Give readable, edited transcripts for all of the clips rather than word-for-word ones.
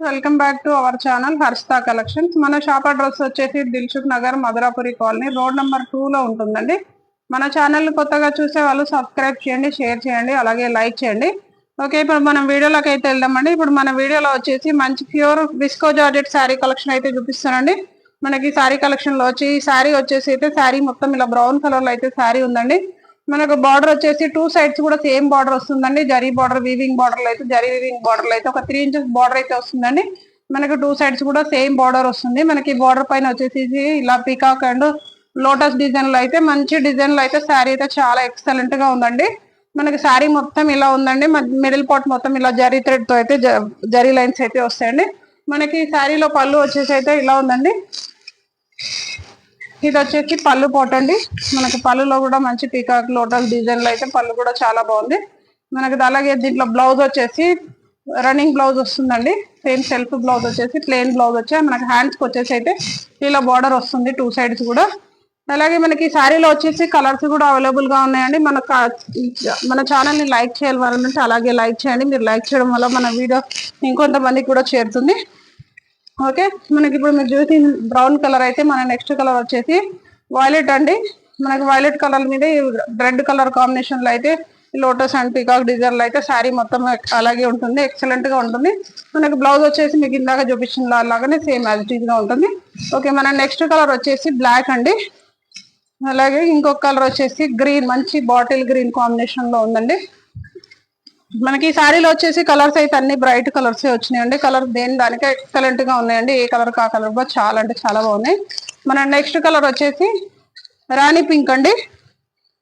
Welcome back to our channel Harshita collections. మన shop address వచ్చేసి Dilsukhnagar Madhurapuri colony road number 2 లో ఉంటుందండి. మన ఛానల్ కొత్తగా చూసే వాళ్ళు సబ్స్క్రైబ్ చేయండి, షేర్ చేయండి, అలాగే లైక్ చేయండి. ఓకే, ఇప్పుడు మనం వీడియోలోకి అయితే వెళ్దామండి. ఇప్పుడు మన వీడియోలో వచ్చేసి మంచి pure visco georgette sari collection అయితే చూపిస్తానండి. మనకి శారీ కలెక్షన్ లో వచ్చి ఈ శారీ వచ్చేసి అయితే శారీ మొత్తం ఇలా బ్రౌన్ కలర్ లో అయితే శారీ ఉందండి. మనకు బార్డర్ వచ్చేసి 2 సైడ్స్ కూడా సేమ్ బార్డర్ వస్తుందండి. జరీ బార్డర్ వీవింగ్ బార్డర్ అయితే జరీ వీవింగ్ బార్డర్ అయితే ఒక 3 ఇంచెస్ బార్డర్ అయితే వస్తుందండి. మనకి 2 సైడ్స్ కూడా సేమ్ బార్డర్ వస్తుంది. మనకి బార్డర్ పైన వచ్చేసి ఇలా పీకాక్ అండ్ లోటస్ డిజైన్ లో అయితే మంచి డిజైన్ లో అయితే శారీ అయితే చాలా ఎక్సలెంట్ గా ఉందండి. మనకి శారీ మొత్తం ఇలా ఉందండి. మిడిల్ పార్ట్ మొత్తం ఇలా జరీ థ్రెడ్ తో అయితే జరీ లైన్స్ అయితే వస్తాయండి. మనకి శారీలో పళ్ళు వచ్చేసి అయితే ఇలా ఉందండి. ఇది వచ్చేసి పళ్ళు పాట్ అండి. మనకి పళ్ళులో కూడా మంచి పీకాక్ లోటస్ డిజైన్ లో అయితే పళ్ళు కూడా చాలా బాగుంది. మనకి అలాగే దీంట్లో బ్లౌజ్ వచ్చేసి రన్నింగ్ బ్లౌజ్ వస్తుందండి. సేమ్ సెల్ఫ్ బ్లౌజ్ వచ్చేసి ప్లెయిన్ బ్లౌజ్ వచ్చి మనకి హ్యాండ్స్ కి వచ్చేసి అయితే ఇలా బార్డర్ వస్తుంది 2 సైడ్స్ కూడా. అలాగే మనకి శారీలో వచ్చేసి కలర్స్ కూడా అవైలబుల్ గా ఉన్నాయండి. మన ఛానల్ ని లైక్ చేయాలంటే అలాగే లైక్ చేయండి. మీరు లైక్ చేయడం వల్ల మన వీడియో ఇంకొంతమందికి కూడా చేరుతుంది. ఓకే, మనకి ఇప్పుడు మీరు చూసి బ్రౌన్ కలర్ అయితే మన నెక్స్ట్ కలర్ వచ్చేసి వైలెట్ అండి. మనకి వైలెట్ కలర్ మీద రెడ్ కలర్ కాంబినేషన్ లో అయితే లోటస్ అండ్ పీకాక్ డిజైన్ లో అయితే శారీ మొత్తం అలాగే ఉంటుంది, ఎక్సలెంట్ గా ఉంటుంది. మనకి బ్లౌజ్ వచ్చేసి మీకు ఇందాక చూపించిన లాగానే సేమ్ యాజ్ ఇట్ ఈజ్ గా ఉంటుంది. ఓకే, మన నెక్స్ట్ కలర్ వచ్చేసి బ్లాక్ అండి. అలాగే ఇంకొక కలర్ వచ్చేసి గ్రీన్, మంచి బాటిల్ గ్రీన్ కాంబినేషన్ లో ఉందండి. మనకి ఈ శారీలో వచ్చేసి కలర్స్ అయితే అన్ని బ్రైట్ కలర్స్ వచ్చినాయండి. కలర్ దేని దానికే ఎక్సలెంట్ గా ఉన్నాయండి. ఏ కలర్ కా కలర్ కూడా చాలా అంటే చాలా బాగున్నాయి. మన నెక్స్ట్ కలర్ వచ్చేసి రాణి పింక్ అండి.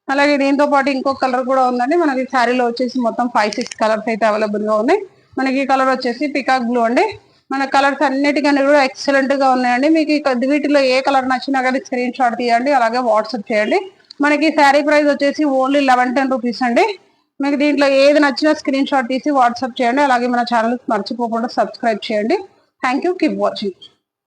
అలాగే దీంతో పాటు ఇంకొక కలర్ కూడా ఉందండి. మనకి శారీలో వచ్చేసి మొత్తం 5-6 కలర్స్ అయితే అవైలబుల్ గా ఉన్నాయి. మనకి ఈ కలర్ వచ్చేసి పికాక్ బ్లూ అండి. మన కలర్స్ అన్నిటికన్నా కూడా ఎక్సలెంట్ గా ఉన్నాయండి. మీకు వీటిలో ఏ కలర్ నచ్చినా కానీ స్క్రీన్ షాట్ తీయండి, అలాగే వాట్సాప్ చేయండి. మనకి శారీ ప్రైస్ వచ్చేసి ఓన్లీ 1110 రూపీస్ అండి. మీకు దీంట్లో ఏది నచ్చినా స్క్రీన్ షాట్ తీసి వాట్సాప్ చేయండి. అలాగే మన ఛానల్ మర్చిపోకుండా సబ్స్క్రైబ్ చేయండి. Thank you, keep watching.